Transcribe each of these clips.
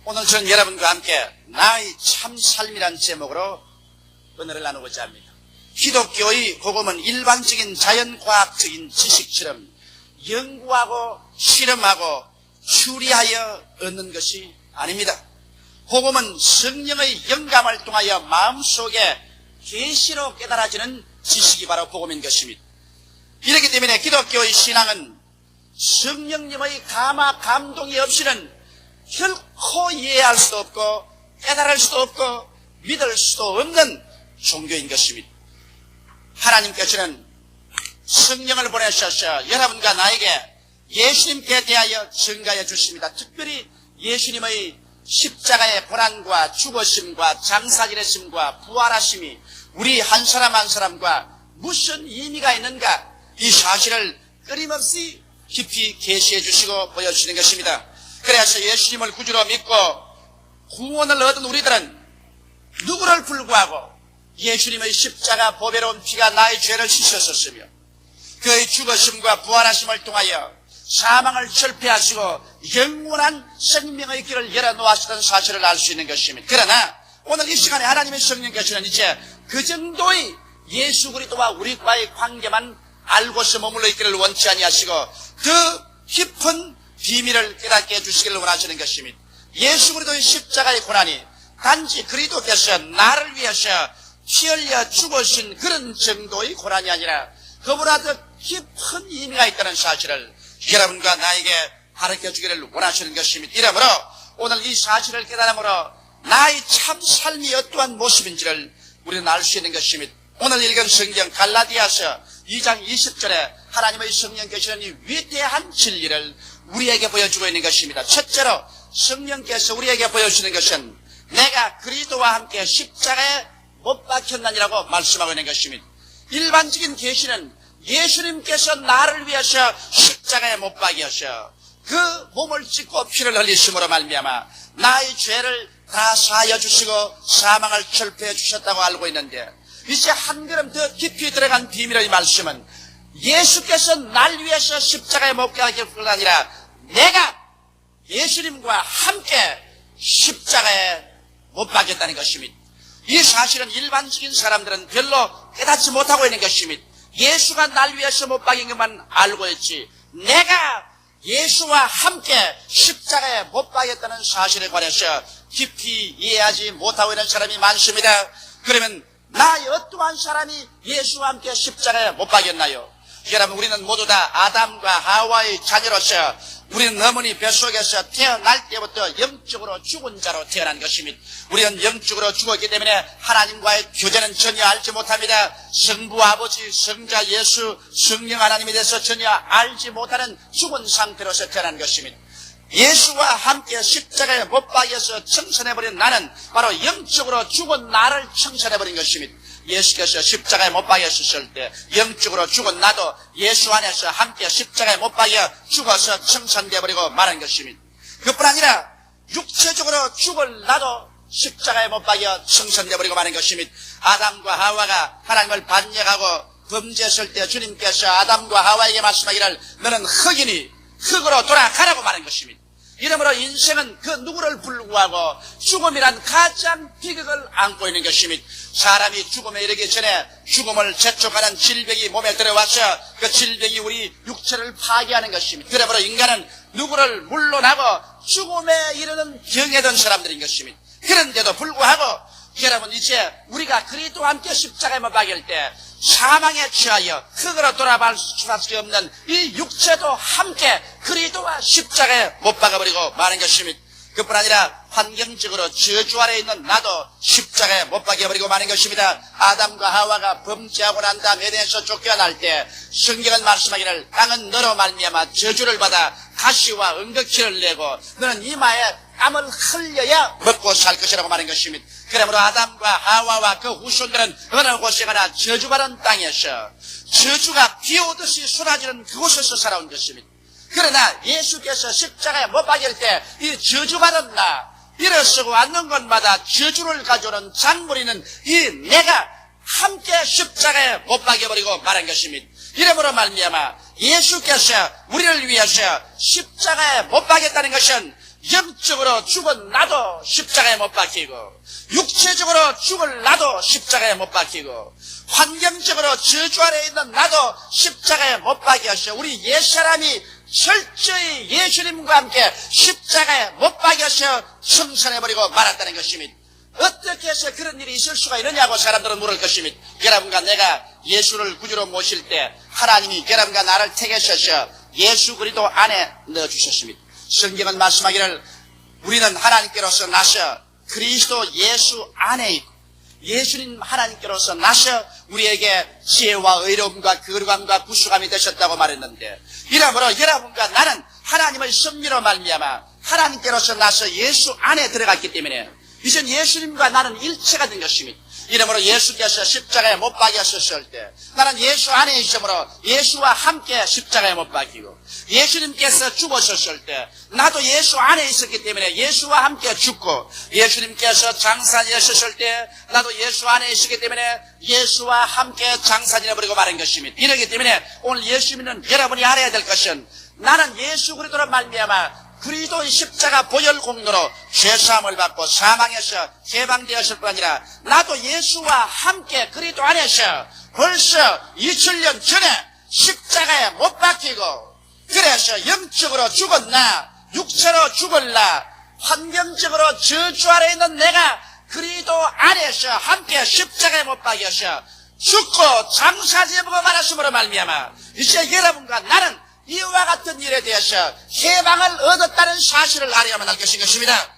오늘 저는 여러분과 함께 나의 참 삶이란 제목으로 은혜를 나누고자 합니다. 기독교의 복음은 일반적인 자연과학적인 지식처럼 연구하고 실험하고 추리하여 얻는 것이 아닙니다. 복음은 성령의 영감을 통하여 마음속에 계시로 깨달아지는 지식이 바로 복음인 것입니다. 이렇기 때문에 기독교의 신앙은 성령님의 감화 감동이 없이는 결코 이해할 수도 없고 깨달을 수도 없고 믿을 수도 없는 종교인 것입니다. 하나님께서는 성령을 보내셔서 여러분과 나에게 예수님께 대하여 증가해 주십니다. 특별히 예수님의 십자가의 고난과 죽으심과 장사지내심과 부활하심이 우리 한 사람 한 사람과 무슨 의미가 있는가, 이 사실을 끊임없이 깊이 계시해 주시고 보여주시는 것입니다. 그래서 예수님을 구주로 믿고 구원을 얻은 우리들은 누구를 불구하고 예수님의 십자가 보배로운 피가 나의 죄를 씻었었으며 그의 죽으심과 부활하심을 통하여 사망을 철폐하시고 영원한 생명의 길을 열어놓으시던 사실을 알 수 있는 것입니다. 그러나 오늘 이 시간에 하나님의 성령께서는 이제 그 정도의 예수 그리스도와 우리과의 관계만 알고서 머물러 있기를 원치 아니하시고 더 깊은 비밀을 깨닫게 해주시기를 원하시는 것입니다. 예수 그리스도의 십자가의 고난이 단지 그리스도께서 나를 위해서 피 흘려 죽으신 그런 정도의 고난이 아니라 그보다 더 깊은 의미가 있다는 사실을 여러분과 나에게 가르쳐주기를 원하시는 것입니다. 이러므로 오늘 이 사실을 깨달음으로 나의 참 삶이 어떠한 모습인지를 우리는 알 수 있는 것입니다. 오늘 읽은 성경 갈라디아서 2장 20절에 하나님의 성령께서는 이 위대한 진리를 우리에게 보여주고 있는 것입니다. 첫째로 성령께서 우리에게 보여주는 것은 내가 그리스도와 함께 십자가에 못 박혔나니라고 말씀하고 있는 것입니다. 일반적인 계시는 예수님께서 나를 위해서 십자가에 못 박이셔 그 몸을 찢고 피를 흘리심으로 말미암아 나의 죄를 다 사하여 주시고 사망을 철폐해 주셨다고 알고 있는데, 이제 한 걸음 더 깊이 들어간 비밀의 말씀은 예수께서 날 위해서 십자가에 못 박일 뿐 아니라 내가 예수님과 함께 십자가에 못 박였다는 것입니다. 이 사실은 일반적인 사람들은 별로 깨닫지 못하고 있는 것입니다. 예수가 날 위해서 못 박인 것만 알고 있지 내가 예수와 함께 십자가에 못 박였다는 사실에 관해서 깊이 이해하지 못하고 있는 사람이 많습니다. 그러면 나 어떠한 사람이 예수와 함께 십자가에 못 박였나요? 여러분, 우리는 모두 다 아담과 하와의 자녀로서 우리는 어머니 뱃속에서 태어날 때부터 영적으로 죽은 자로 태어난 것입니다. 우리는 영적으로 죽었기 때문에 하나님과의 교제는 전혀 알지 못합니다. 성부 아버지, 성자 예수, 성령 하나님에 대해서 전혀 알지 못하는 죽은 상태로서 태어난 것입니다. 예수와 함께 십자가에 못 박여서 청산해버린 나는 바로 영적으로 죽은 나를 청산해버린 것입니다. 예수께서 십자가에 못 박였을 때 영적으로 죽은 나도 예수 안에서 함께 십자가에 못 박여 죽어서 청산되어버리고 말한 것입니다. 그뿐 아니라 육체적으로 죽을 나도 십자가에 못 박여 청산되어버리고 마는 것입니다. 아담과 하와가 하나님을 반역하고 범죄했을 때 주님께서 아담과 하와에게 말씀하기를 너는 흙이니 흙으로 돌아가라고 말한 것입니다. 이러므로 인생은 그 누구를 불구하고 죽음이란 가장 비극을 안고 있는 것입니다. 사람이 죽음에 이르기 전에 죽음을 재촉하는 질병이 몸에 들어와서 그 질병이 우리 육체를 파괴하는 것입니다. 그러므로 인간은 누구를 물러나고 죽음에 이르는 병에 든 사람들인 것입니다. 그런데도 불구하고 여러분, 이제 우리가 그리스도와 함께 십자가에 못 박일 때 사망에 취하여 흙으로 돌아갈 수밖에 없는 이 육체도 함께 그리스도와 십자가에 못 박아버리고 마는 것입니다. 그뿐 아니라 환경적으로 저주 아래 있는 나도 십자가에 못 박여버리고 마는 것입니다. 아담과 하와가 범죄하고 난 다음 에덴에서 쫓겨날 때 성경은 말씀하기를 땅은 너로 말미암아 저주를 받아 가시와 은극지를 내고 너는 이마에 땀을 흘려야 먹고 살 것이라고 말한 것입니다. 그러므로 아담과 하와와 그 후손들은 어느 곳에 가나 저주받은 땅에서 저주가 비오듯이 쏟아지는 그곳에서 살아온 것입니다. 그러나 예수께서 십자가에 못 박일 때 이 저주받은 나, 일어서고 앉는 곳마다 저주를 가져오는 장물이는 이 내가 함께 십자가에 못 박여버리고 말한 것입니다. 이러므로 말미암아 예수께서 우리를 위해서 십자가에 못 박였다는 것은 영적으로 죽은 나도 십자가에 못 박히고, 육체적으로 죽을 나도 십자가에 못 박히고, 환경적으로 저주 아래 있는 나도 십자가에 못 박혀 하셔. 우리 옛사람이 철저히 예수님과 함께 십자가에 못 박여서 청산해버리고 말았다는 것입니다. 어떻게 해서 그런 일이 있을 수가 있느냐고 사람들은 물을 것입니다. 여러분과 내가 예수를 구주로 모실 때 하나님이 여러분과 나를 택하셔서 예수 그리스도 안에 넣어주셨습니다. 성경은 말씀하기를 우리는 하나님께로서 나서 그리스도 예수 안에 있고 예수님 하나님께로서 나서 우리에게 지혜와 의로움과 거룩함과 구속함이 되셨다고 말했는데, 이러므로 여러분과 나는 하나님의 섭리로 말미암아 하나님께로서 나서 예수 안에 들어갔기 때문에 이젠 예수님과 나는 일체가 된 것입니다. 이러므로 예수께서 십자가에 못 박히셨을 때 나는 예수 안에 있으므로 예수와 함께 십자가에 못 박히고, 예수님께서 죽으셨을 때 나도 예수 안에 있었기 때문에 예수와 함께 죽고, 예수님께서 장사지셨을 때 나도 예수 안에 있었기 때문에 예수와 함께 장사지내버리고 마는 것입니다. 이러기 때문에 오늘 예수 믿는 여러분이 알아야 될 것은 나는 예수 그리스도로 말미암아 그리스도의 십자가 보혈 공로로 죄사함을 받고 사망에서 해방되었을 뿐 아니라 나도 예수와 함께 그리스도 안에서 벌써 2000년 전에 십자가에 못 박히고, 그래서 영적으로 죽었나 육체로 죽을나 환경적으로 저주 아래 있는 내가 그리스도 안에서 함께 십자가에 못 박혀서 죽고 장사지내보고 말았으므로 말미암아 이제 여러분과 나는 이와 같은 일에 대해서 해방을 얻었다는 사실을 알아야만 할 것입니다.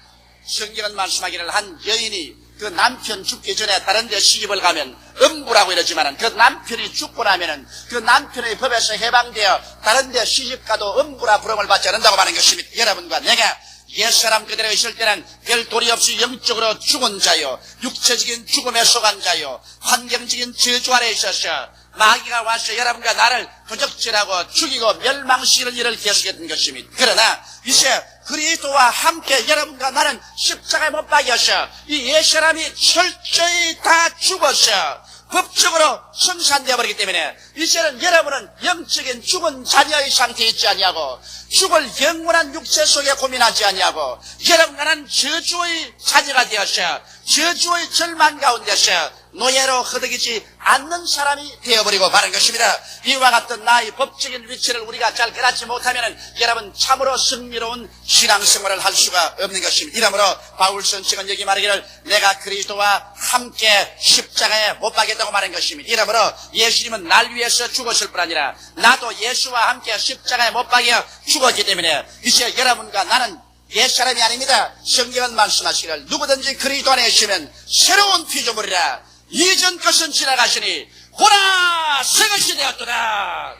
성경은 말씀하기를 한 여인이 그 남편 죽기 전에 다른 데 시집을 가면 음부라고 이러지만은 그 남편이 죽고 나면은 그 남편의 법에서 해방되어 다른 데 시집가도 음부라 부름을 받지 않는다고 말하는 것입니다. 여러분과 내가 옛사람 그대로 있을 때는 별 도리 없이 영적으로 죽은 자요, 육체적인 죽음에 속한 자요, 환경적인 저주 아래 있어서 마귀가 와서 여러분과 나를 도적질하고 죽이고 멸망시키는 일을 계속했던 것입니다. 그러나 이제 그리스도와 함께 여러분과 나는 십자가에 못 박여서 이 옛사람이 철저히 다 죽어서 법적으로 성산되어 버리기 때문에 이제는 여러분은 영적인 죽은 자녀의 상태에 있지 아니하고 죽을 영원한 육체 속에 고민하지 아니하고 여러분과는 저주의 자녀가 되어서 저주의 절망 가운데서 노예로 허덕이지 않는 사람이 되어버리고 마는 것입니다. 이와 같은 나의 법적인 위치를 우리가 잘 깨닫지 못하면 여러분 참으로 승리로운 신앙생활을 할 수가 없는 것입니다. 이러므로 바울 선생은 여기 말하기를 내가 그리스도와 함께 십자가에 못 박겠다고 말한 것입니다. 이러므로 예수님은 날 위해서 죽었을 뿐 아니라 나도 예수와 함께 십자가에 못 박여 죽었기 때문에 이제 여러분과 나는 옛사람이 아닙니다. 성경은 말씀하시기를 누구든지 그리스도 안에 있으면 새로운 피조물이라 이전 것은 지나가시니 보라 새 것이 되었더라.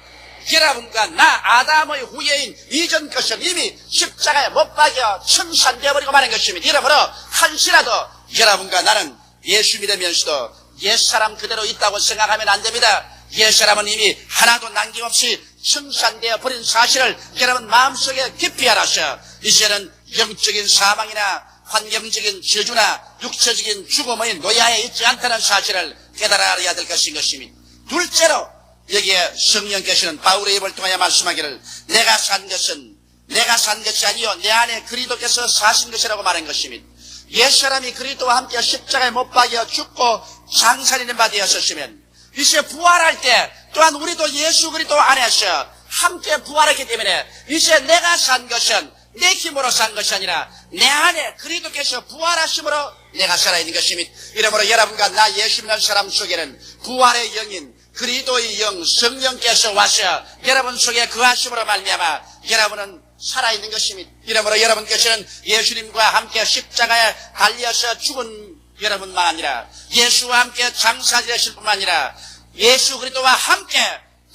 여러분과 나 아담의 후예인 이전 것은 이미 십자가에 못 박여 청산되어버리고 마는 것입니다. 이러므로 한시라도 여러분과 나는 예수 믿으면서도 옛사람 그대로 있다고 생각하면 안 됩니다. 옛사람은 이미 하나도 남김없이 청산되어 버린 사실을 여러분 마음속에 깊이 알아서 이제는 영적인 사망이나 환경적인 저주나 육체적인 죽음의 노예에 있지 않다는 사실을 깨달아야 될 것인 것입니다. 둘째로 여기에 성령께서는 바울의 입을 통하여 말씀하기를 내가 산 것이 아니요 내 안에 그리스도께서 사신 것이라고 말한 것입니다. 옛사람이 그리스도와 함께 십자가에 못 박여 죽고 장사되는 바 되었으면 이제 부활할 때 또한 우리도 예수 그리스도 안에서 함께 부활했기 때문에 이제 내가 산 것은 내 힘으로 산 것이 아니라 내 안에 그리스도께서 부활하심으로 내가 살아있는 것입니다. 이러므로 여러분과 나 예수 믿는 사람 속에는 부활의 영인 그리스도의 영 성령께서 와서 여러분 속에 거하심으로 말미암아 여러분은 살아있는 것입니다. 이러므로 여러분께서는 예수님과 함께 십자가에 달려서 죽은 여러분만 아니라 예수와 함께 장사되실 뿐만 아니라 예수 그리스도와 함께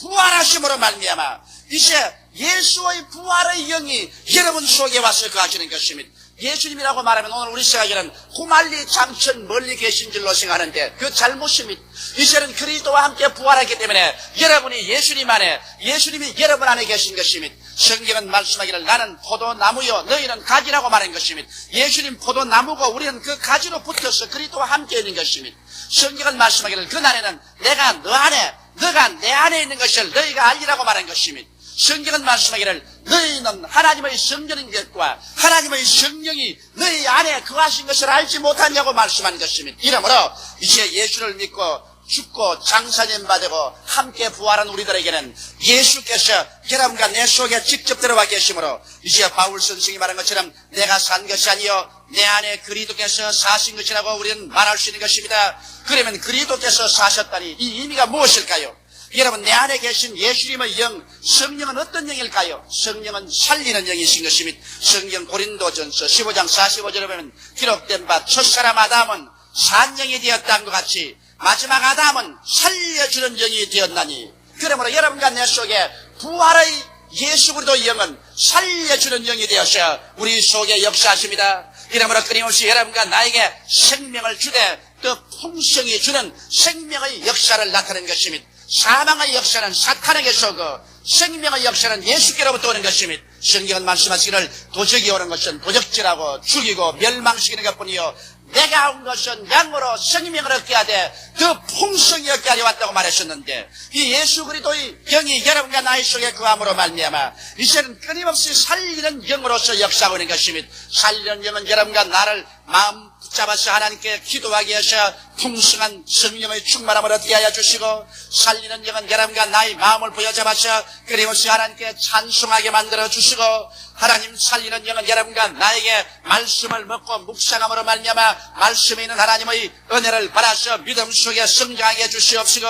부활하심으로 말미암아 이제 예수의 부활의 영이 여러분 속에 와서 거하시는 것입니다. 예수님이라고 말하면 오늘 우리 생각에는 후말리 장천 멀리 계신 줄로 생각하는데 그 잘못입니다. 이제는 그리스도와 함께 부활했기 때문에 여러분이 예수님 안에 예수님이 여러분 안에 계신 것입니다. 성경은 말씀하기를 나는 포도나무요 너희는 가지라고 말한 것입니다. 예수님 포도나무고 우리는 그 가지로 붙어서 그리스도와 함께 있는 것입니다. 성경은 말씀하기를 그날에는 내가 너 안에 너가 내 안에 있는 것을 너희가 알리라고 말한 것입니다. 성경은 말씀하기를 너희는 하나님의 성전인 것과 하나님의 성령이 너희 안에 거하신 것을 알지 못하냐고 말씀한 것입니다. 이러므로 이제 예수를 믿고 죽고 장사님 받고 함께 부활한 우리들에게는 예수께서 여러분과 내 속에 직접 들어와 계시므로 이제 바울 선생이 말한 것처럼 내가 산 것이 아니요 내 안에 그리스도께서 사신 것이라고 우리는 말할 수 있는 것입니다. 그러면 그리스도께서 사셨다니 이 의미가 무엇일까요? 여러분, 내 안에 계신 예수님의 영, 성령은 어떤 영일까요? 성령은 살리는 영이신 것입니다. 성경 고린도전서 15장 45절에 보면 기록된 바 첫사람 아담은 산영이 되었다는 것 같이 마지막 아담은 살려주는 영이 되었나니, 그러므로 여러분과 내 속에 부활의 예수 그리스도 영은 살려주는 영이 되어서 우리 속에 역사하십니다. 그러므로 끊임없이 여러분과 나에게 생명을 주되 또 풍성히 주는 생명의 역사를 나타내는 것입니다. 사망의 역사는 사탄에게서 오고 생명의 역사는 예수께로부터 오는 것입니다. 성경은 말씀하시기를 도적이 오는 것은 도적질하고 죽이고 멸망시키는 것뿐이요 내가 온 것은 양으로 생명을 얻게 하되 더 풍성히 얻게 하려 왔다고 말하셨는데, 이 예수 그리스도의 영이 여러분과 나의 속에 거함으로 말미암아 이제는 끊임없이 살리는 영으로서 역사하고 있는 것입니다. 살리는 영은 여러분과 나를 마음 붙잡아서 하나님께 기도하게 하셔 풍성한 성령의 충만함을 얻게 하여 주시고, 살리는 영은 여러분과 나의 마음을 부여잡아서 끊임없이 하나님께 찬송하게 만들어 주시고, 하나님 살리는 영은 여러분과 나에게 말씀을 먹고 묵상함으로 말미암아 말씀에 있는 하나님의 은혜를 받아서 믿음 속에 성장하게 해주시옵시고,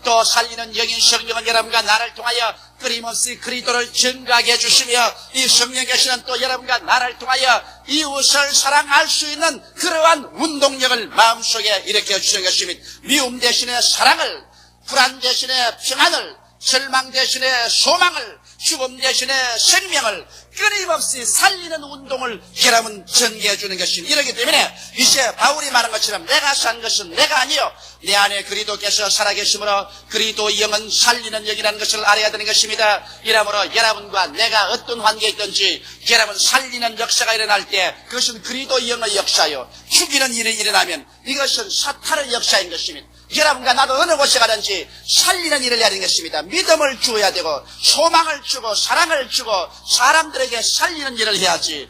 또 살리는 영인 성령은 여러분과 나를 통하여 끊임없이 그리스도를 증거하게 해주시며, 이 성령께서는 또 여러분과 나를 통하여 이웃을 사랑할 수 있는 그러한 운동력을 마음속에 일으켜 주시는 것입니다. 미움 대신에 사랑을, 불안 대신에 평안을, 절망 대신에 소망을, 죽음 대신에 생명을 끊임없이 살리는 운동을 여러분 전개해 주는 것입니다. 이렇기 때문에 이제 바울이 말한 것처럼 내가 산 것은 내가 아니요 내 안에 그리스도께서 살아계시므로 그리스도의 영은 살리는 영이라는 것을 알아야 되는 것입니다. 이러므로 여러분과 내가 어떤 관계에 있든지 여러분 살리는 역사가 일어날 때 그것은 그리스도의 영의 역사요, 죽이는 일이 일어나면 이것은 사탄의 역사인 것입니다. 여러분과 나도 어느 곳에 가든지 살리는 일을 해야 되는 것입니다. 믿음을 주어야 되고 소망을 주고 사랑을 주고 사람들에게 살리는 일을 해야지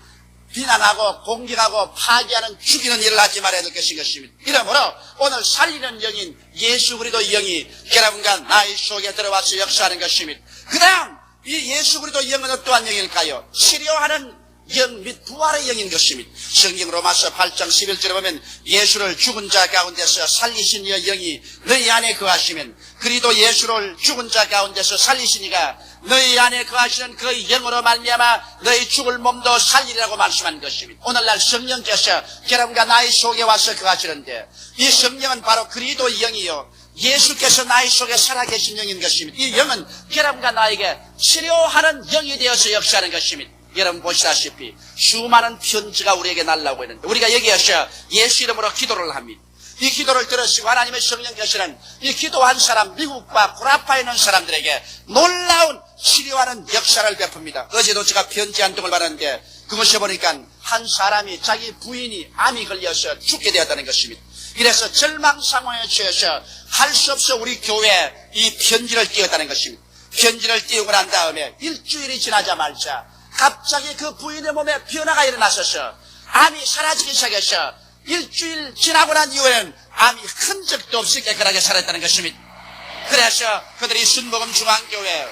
비난하고 공격하고 파괴하는 죽이는 일을 하지 말아야 될 것인 것입니다. 이러므로 오늘 살리는 영인 예수 그리스도의 영이 여러분과 나의 속에 들어와서 역사하는 것입니다. 그 다음 이 예수 그리스도의 영은 어떠한 영일까요? 치료하는 영 및 부활의 영인 것입니다. 성경 로마서 8장 11절에 보면 예수를 죽은 자 가운데서 살리신 이 영이 너희 안에 거하시면 그리스도 예수를 죽은 자 가운데서 살리시니가 너희 안에 거하시는 그 영으로 말미암아 너희 죽을 몸도 살리리라고 말씀한 것입니다. 오늘날 성령께서 여러분과 나의 속에 와서 거하시는데 이 성령은 바로 그리스도의 영이요 예수께서 나의 속에 살아계신 영인 것입니다. 이 영은 여러분과 나에게 치료하는 영이 되어서 역사하는 것입니다. 여러분 보시다시피 수많은 편지가 우리에게 날라오고 있는데 우리가 여기에서 예수 이름으로 기도를 합니다. 이 기도를 들으시고 하나님의 성령께서는 이 기도한 사람 미국과 구라파에 있는 사람들에게 놀라운 치료하는 역사를 베풉니다. 어제도 제가 편지 한 통을 받았는데 그것을 보니까 한 사람이 자기 부인이 암이 걸려서 죽게 되었다는 것입니다. 이래서 절망 상황에 처해서 할 수 없어 우리 교회에 이 편지를 띄웠다는 것입니다. 편지를 띄우고 난 다음에 일주일이 지나자마자 갑자기 그 부인의 몸에 변화가 일어나셔서 암이 사라지기 시작해서 일주일 지나고 난 이후에는 암이 흔적도 없이 깨끗하게 살았다는 것입니다. 그래서 그들이 순복음 중앙교회에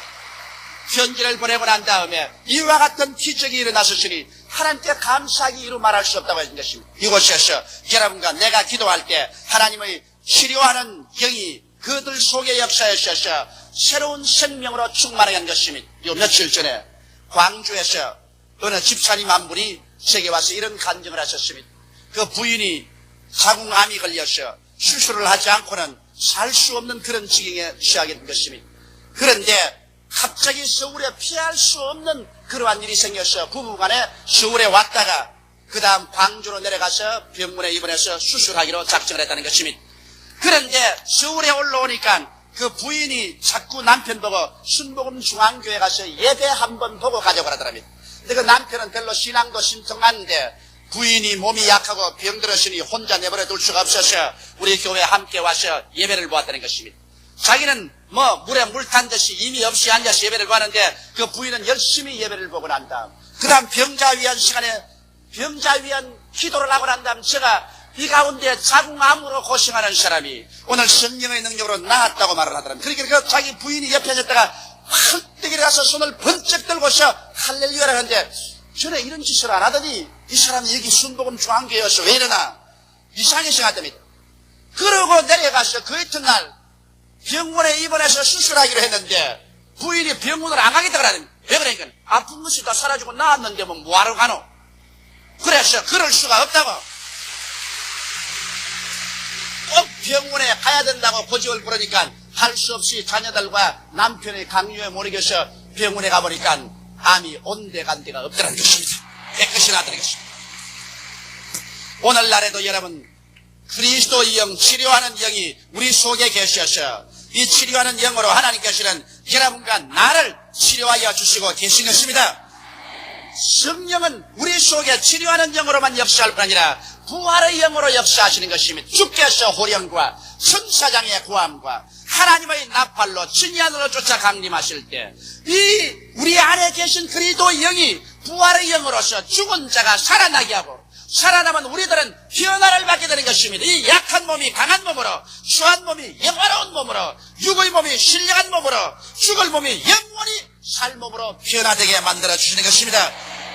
편지를 보내고 난 다음에 이와 같은 기적이 일어났으니 하나님께 감사하기 이루 말할 수 없다고 했던 것입니다. 이곳에서 여러분과 내가 기도할 때 하나님의 치료하는 영이 그들 속에 역사하셔서 새로운 생명으로 충만하게 한 것입니다. 요 며칠 전에 광주에서 어느 집사님 한 분이 제게 와서 이런 간증을 하셨습니다. 그 부인이 자궁암이 걸려서 수술을 하지 않고는 살 수 없는 그런 지경에 취하게 된 것입니다. 그런데 갑자기 서울에 피할 수 없는 그러한 일이 생겨서 부부간에 서울에 왔다가 그 다음 광주로 내려가서 병원에 입원해서 수술하기로 작정을 했다는 것입니다. 그런데 서울에 올라오니까 그 부인이 자꾸 남편 보고 순복음 중앙교회 가서 예배 한번 보고 가자고 하더랍니다. 근데 그 남편은 별로 신앙도 신통한데 부인이 몸이 약하고 병들었으니 혼자 내버려 둘 수가 없어서 우리 교회에 함께 와서 예배를 보았다는 것입니다. 자기는 물에 물 탄 듯이 의미 없이 앉아서 예배를 보는데 그 부인은 열심히 예배를 보고 난 다음 그 다음 병자 위한 시간에 병자 위한 기도를 하고 난 다음 제가 이 가운데 자궁암으로 고생하는 사람이 오늘 성령의 능력으로 나았다고 말을 하더랍니다. 그러니까 그 자기 부인이 옆에 앉았다가 헐떡이 가서 손을 번쩍 들고서 할렐루야를 하는데 전에 이런 짓을 안 하더니 이 사람이 여기 순복음 중앙교회여서 왜 이러나 이상하게 생각합니다. 그러고 내려가서 그 이튿날 병원에 입원해서 수술하기로 했는데 부인이 병원을 안 가겠다 그러더니 왜 그러니까 아픈 것이 다 사라지고 나았는데 뭐하러 가노? 그래서 그럴 수가 없다고 꼭 병원에 가야 된다고 고집을 부르니까 할 수 없이 자녀들과 남편의 강요에 못 이겨서 병원에 가보니까 암이 온데간데가 없더라는 것입니다. 깨끗이 나더라는 것입니다. 오늘날에도 여러분 그리스도의 영, 치료하는 영이 우리 속에 계셔서 이 치료하는 영으로 하나님께서는 여러분과 나를 치료하여 주시고 계신 것입니다. 성령은 우리 속에 치료하는 영으로만 역사할 뿐 아니라 부활의 영으로 역사하시는 것입니다. 주께서 호령과 천사장의 구함과 하나님의 나팔로 진리안으로 쫓아 강림하실 때 이 우리 안에 계신 그리스도의 영이 부활의 영으로서 죽은 자가 살아나게 하고 살아남은 우리들은 변화를 받게 되는 것입니다. 이 약한 몸이 강한 몸으로 수한 몸이 영화로운 몸으로 육의 몸이 신령한 몸으로 죽을 몸이 영원히 살 몸으로 변화되게 만들어 주시는 것입니다.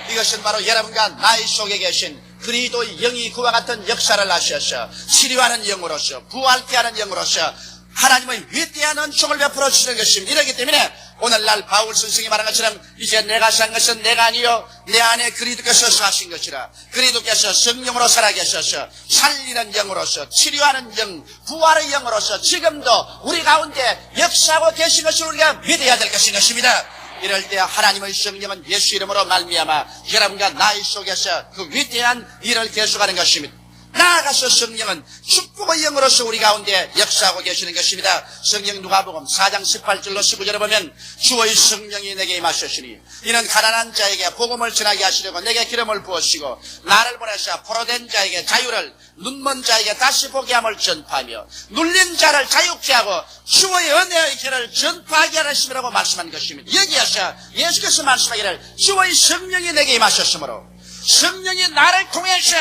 이것은 바로 여러분과 나의 속에 계신 그리스도의 영이 그와 같은 역사를 하셔서 치료하는 영으로서 부활케 하는 영으로서 하나님의 위대한 은총을 베풀어 주시는 것입니다. 이렇기 때문에 오늘날 바울 선생이 말한 것처럼 이제 내가 산 것은 내가 아니요 내 안에 그리스도께서 사신 것이라 그리스도께서 성령으로 살아계셔서 살리는 영으로서 치료하는 영 부활의 영으로서 지금도 우리 가운데 역사하고 계신 것을 우리가 믿어야 될 것입니다. 이럴 때 하나님의 성령은 예수 이름으로 말미암아 여러분과 나의 속에서 그 위대한 일을 계속하는 것입니다. 나아가서 성령은 축복의 영으로서 우리 가운데 역사하고 계시는 것입니다. 성경 누가복음 4장 18절로 19절에 보면 주의 성령이 내게 임하셨으니 이는 가난한 자에게 복음을 전하게 하시려고 내게 기름을 부으시고 나를 보내사 포로된 자에게 자유를 눈먼 자에게 다시 보게 함을 전파하며 눌린 자를 자유케 하고 주의 은혜의 길을 전파하게 하심이라고 말씀한 것입니다. 여기에서 예수께서 말씀하기를 주의 성령이 내게 임하셨으므로 성령이 나를 통해서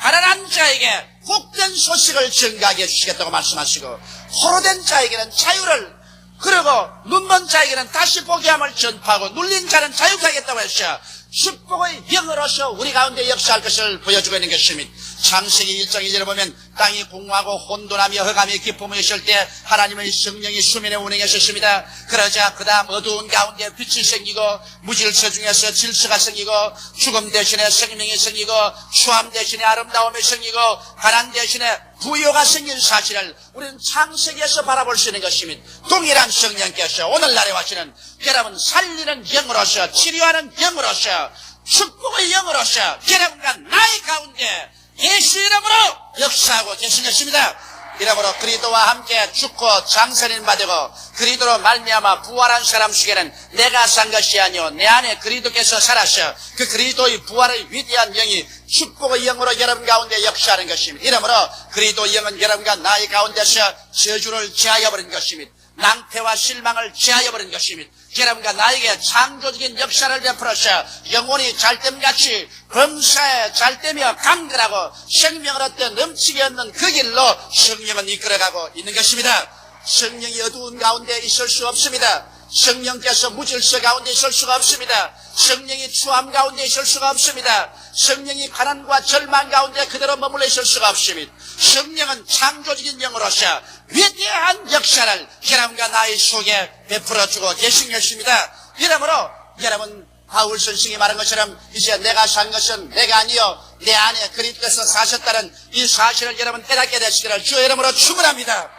가난한 자에게 복된 소식을 전가하게 해주시겠다고 말씀하시고 포로된 자에게는 자유를 그리고 눈먼 자에게는 다시 보게 함을 전파하고 눌린 자는 자유케 하겠다고 했어요. 축복의 영으로서 우리 가운데 역사할 것을 보여주고 있는 것입니다. 창세기 1장 2절에 보면 땅이 공허하고 혼돈하며 흑암이 깊음이 있을 때 하나님의 성령이 수면에 운행하셨습니다. 그러자 그 다음 어두운 가운데 빛이 생기고 무질서 중에서 질서가 생기고 죽음 대신에 생명이 생기고 추함 대신에 아름다움이 생기고 가난 대신에 부요가 생긴 사실을 우리는 창세기에서 바라볼 수 있는 것입니다. 동일한 성령께서 오늘날에 와시는 여러분 살리는 영으로서 치료하는 영으로서 축복의 영으로서 여러분과 나의 가운데 예수 이름으로 역사하고 계신 것입니다. 이러므로 그리스도와 함께 죽고 장사님 받고 그리스도로 말미암아 부활한 사람 속에는 내가 산 것이 아니요 내 안에 그리스도께서 살아서 그 그리스도의 부활의 위대한 영이 축복의 영으로 여러분 가운데 역사하는 것입니다. 이러므로 그리스도의 영은 여러분과 나의 가운데서 저주를 제하여버린 것입니다. 낭패와 실망을 제하여버린 것입니다. 여러분과 나에게 창조적인 역사를 베풀어서 영혼이 잘됨같이 범사에 잘되며 강건하고 생명을 얻되 넘치게 얻는 그 길로 성령은 이끌어가고 있는 것입니다. 성령이 어두운 가운데 있을 수 없습니다. 성령께서 무질서 가운데 있을 수가 없습니다. 성령이 추함 가운데 있을 수가 없습니다. 성령이 가난과 절망 가운데 그대로 머물러 있을 수가 없습니다. 성령은 창조적인 영으로서 위대한 역사를 여러분과 나의 속에 베풀어주고 계신 것입니다. 이러므로 여러분 바울 선생이 말한 것처럼 이제 내가 산 것은 내가 아니요 내 안에 그리스도께서 사셨다는 이 사실을 여러분 깨닫게 되시기를 주의 이름으로 축원합니다.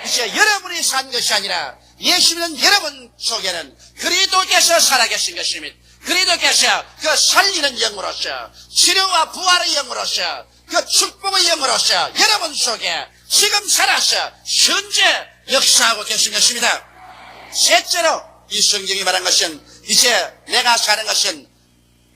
이제 여러분이 산 것이 아니라 예수 믿는 여러분 속에는 그리스도께서 살아계신 것입니다. 그리스도께서 그 살리는 영으로서 치료와 부활의 영으로서 그 축복의 영으로서 여러분 속에 지금 살아서 현재 역사하고 계신 것입니다. 셋째로 이 성경이 말한 것은 이제 내가 사는 것은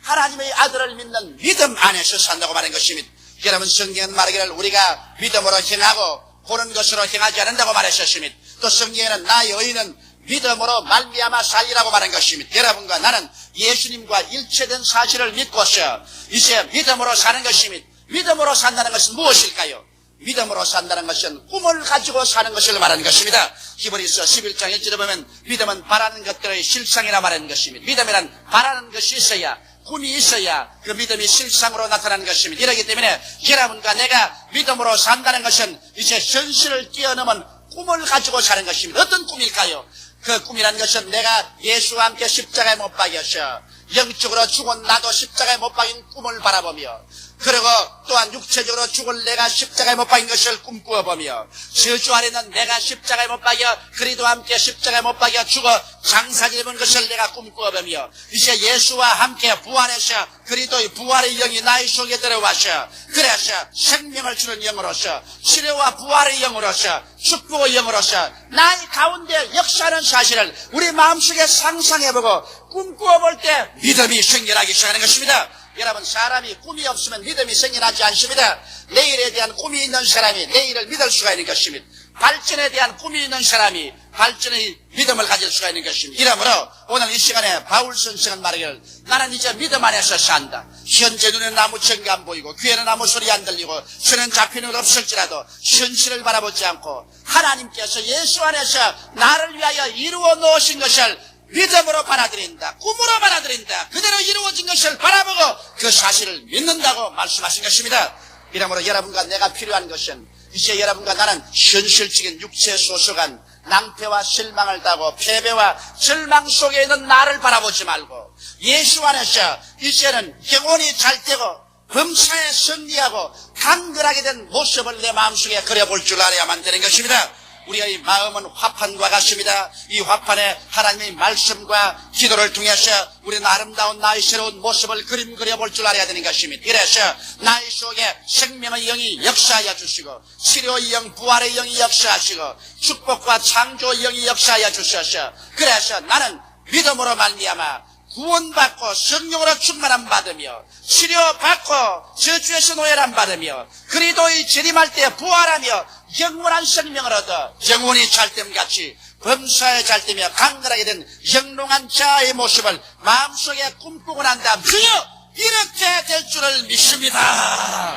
하나님의 아들을 믿는 믿음 안에서 산다고 말한 것입니다. 여러분 성경은 말하기를 우리가 믿음으로 행하고 보는 것으로 행하지 않는다고 말하셨습니다. 또 성경에는 나의 의인은 믿음으로 말미암아 살리라고 말한 것입니다. 여러분과 나는 예수님과 일체된 사실을 믿고서 이제 믿음으로 사는 것입니다. 믿음으로 산다는 것은 무엇일까요? 믿음으로 산다는 것은 꿈을 가지고 사는 것을 말하는 것입니다. 히브리서 11장 1절에 보면 믿음은 바라는 것들의 실상이라 말하는 것입니다. 믿음이란 바라는 것이 있어야, 꿈이 있어야 그 믿음이 실상으로 나타나는 것입니다. 이렇기 때문에 여러분과 내가 믿음으로 산다는 것은 이제 현실을 뛰어넘은 꿈을 가지고 사는 것입니다. 어떤 꿈일까요? 그 꿈이라는 것은 내가 예수와 함께 십자가에 못 박여서 영적으로 죽은 나도 십자가에 못 박인 꿈을 바라보며, 그리고 또한 육체적으로 죽은 내가 십자가에 못 박인 것을 꿈꾸어보며, 저주 아래는 내가 십자가에 못 박여 그리스도와 함께 십자가에 못 박여 죽어 장사지 입은 것을 내가 꿈꾸어보며, 이제 예수와 함께 부활해서 그리스도의 부활의 영이 나의 속에 들어와서 그래서 생명을 주는 영으로서 치료와 부활의 영으로서 축복의 영으로서 나의 가운데 역사하는 사실을 우리 마음속에 상상해보고 꿈꾸어볼 때 믿음이 생겨나기 시작하는 것입니다. 여러분, 사람이 꿈이 없으면 믿음이 생겨나지 않습니다. 내일에 대한 꿈이 있는 사람이 내일을 믿을 수가 있는 것입니다. 발전에 대한 꿈이 있는 사람이 발전의 믿음을 가질 수가 있는 것입니다. 이러므로 오늘 이 시간에 바울 선생은 말하기를 나는 이제 믿음 안에서 산다. 현재 눈에는 아무 증거 안 보이고 귀에는 아무 소리 안 들리고 손은 잡히는 것 없을지라도 현실을 바라보지 않고 하나님께서 예수 안에서 나를 위하여 이루어 놓으신 것을 믿음으로 받아들인다. 꿈으로 받아들인다. 그대로 이루어진 것을 바라보고 그 사실을 믿는다고 말씀하신 것입니다. 이러므로 여러분과 내가 필요한 것은 이제 여러분과 나는 현실적인 육체에 소속한 낭패와 실망을 따고 패배와 절망 속에 있는 나를 바라보지 말고 예수 안에서 이제는 영혼이 잘되고 범사에 승리하고 강건하게 된 모습을 내 마음속에 그려볼 줄 알아야만 되는 것입니다. 우리의 마음은 화판과 같습니다. 이 화판에 하나님의 말씀과 기도를 통해서 우리는 아름다운 나의 새로운 모습을 그림 그려볼 줄 알아야 되는 것입니다. 그래서 나의 속에 생명의 영이 역사하여 주시고 치료의 영, 부활의 영이 역사하시고 축복과 창조의 영이 역사하여 주셔서 그래서 나는 믿음으로 말미암아 구원받고 성령으로 충만함 받으며 치료받고 저주에서 노예람 받으며 그리스도의 재림할 때 부활하며 영원한 생명을 얻어 영원히 잘됨같이 범사에 잘되며 강건하게 된 영롱한 자의 모습을 마음속에 꿈꾸고 난 다음 주여 이렇게 될 줄을 믿습니다.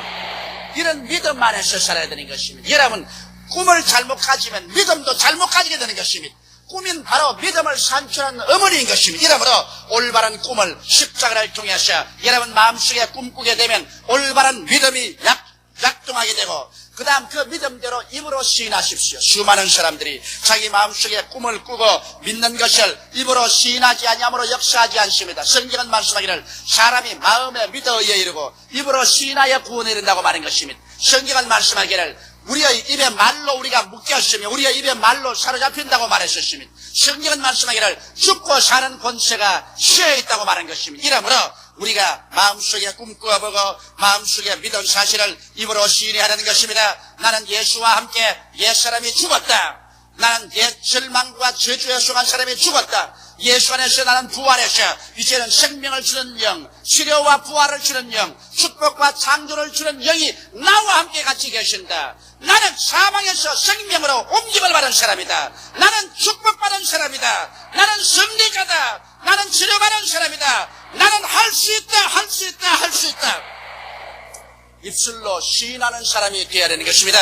이런 믿음 안에서 살아야 되는 것입니다. 여러분, 꿈을 잘못 가지면 믿음도 잘못 가지게 되는 것입니다. 꿈은 바로 믿음을 산출하는 어머니인 것입니다. 이러므로 올바른 꿈을 십자가를 통해서 여러분 마음속에 꿈꾸게 되면 올바른 믿음이 약동하게 되고 그 다음 그 믿음대로 입으로 시인하십시오. 수많은 사람들이 자기 마음속에 꿈을 꾸고 믿는 것을 입으로 시인하지 아니함으로 역사하지 않습니다. 성경은 말씀하기를 사람이 마음에 믿어 의에 이르고 입으로 시인하여 구원에 이른다고 말한 것입니다. 성경은 말씀하기를 우리의 입에 말로 우리가 묶였으며 우리의 입에 말로 사로잡힌다고 말했었습니다. 성경은 말씀하기를 죽고 사는 권세가 시에 있다고 말한 것입니다. 이러므로 우리가 마음속에 꿈꾸어보고 마음속에 믿은 사실을 입으로 시인하는 것입니다. 나는 예수와 함께 옛사람이 죽었다. 나는 옛 절망과 저주에 속한 사람이 죽었다. 예수 안에서 나는 부활해서 이제는 생명을 주는 영, 치료와 부활을 주는 영, 축복과 창조를 주는 영이 나와 함께 같이 계신다. 나는 사망에서 생명으로 옮김을 받은 사람이다. 나는 축복받은 사람이다. 나는 승리자다. 나는 치료받은 사람이다. 나는 할 수 있다, 할 수 있다, 할 수 있다. 입술로 시인하는 사람이 되어야 되는 것입니다.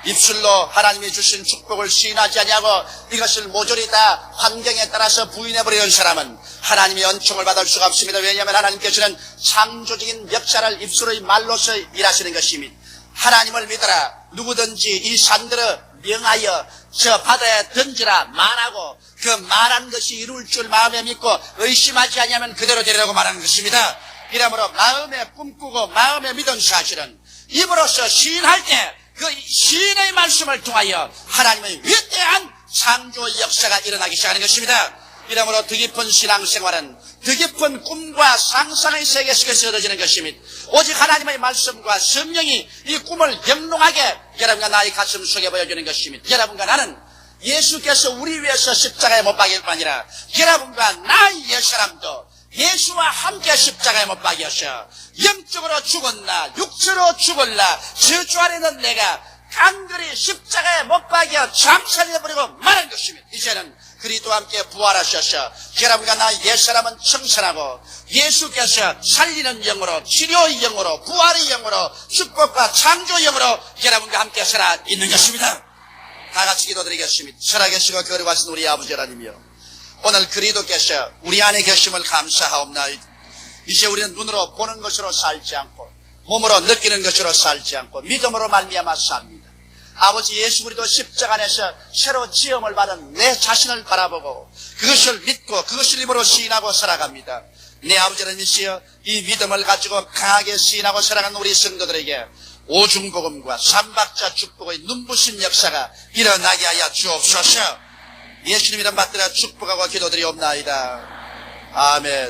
입술로 하나님이 주신 축복을 시인하지 아니하고 이것을 모조리 다 환경에 따라서 부인해버리는 사람은 하나님의 은총을 받을 수가 없습니다. 왜냐하면 하나님께서는 창조적인 역사를 입술의 말로서 일하시는 것입니다. 하나님을 믿어라. 누구든지 이 산들을 명하여 저 바다에 던지라 말하고 그 말한 것이 이룰 줄 마음에 믿고 의심하지 아니하면 그대로 되리라고 말하는 것입니다. 이러므로 마음에 꿈꾸고 마음에 믿은 사실은 입으로서 시인할 때 그 시인의 말씀을 통하여 하나님의 위대한 창조의 역사가 일어나기 시작하는 것입니다. 이러므로 더 깊은 신앙생활은 더 깊은 꿈과 상상의 세계 속에서 얻어지는 것입니다. 오직 하나님의 말씀과 성령이 이 꿈을 영롱하게 여러분과 나의 가슴 속에 보여주는 것입니다. 여러분과 나는 예수께서 우리 위해서 십자가에 못 박일 뿐 아니라 여러분과 나의 옛사람도 예수와 함께 십자가에 못 박여서 영적으로 죽었나 육체로 죽었나 저주 아래는 내가 간절히 십자가에 못 박여 참살해버리고 말한 것입니다. 이제는 그리스도와 함께 부활하셔서 여러분과 나 옛사람은 청산하고 예수께서 살리는 영으로 치료의 영으로 부활의 영으로 축복과 창조의 영으로 여러분과 함께 살아 있는 것입니다. 다 같이 기도드리겠습니다. 살아계시고 거룩하신 우리 아버지 하나님이여, 오늘 그리스도께서 우리 안에 계심을 감사하옵나이다. 이제 우리는 눈으로 보는 것으로 살지 않고 몸으로 느끼는 것으로 살지 않고 믿음으로 말미암아 삽니다. 아버지 예수 그리스도 십자가 안에서 새로 지음을 받은 내 자신을 바라보고 그것을 믿고 그것을 힘으로 시인하고 살아갑니다. 내 아버지 하나님이시여, 이 믿음을 가지고 강하게 시인하고 살아가는 우리 성도들에게 오중복음과 삼박자 축복의 눈부신 역사가 일어나게 하여 주옵소서. 예수님 이름 받들어 축복하고 기도드리옵나이다. 아멘.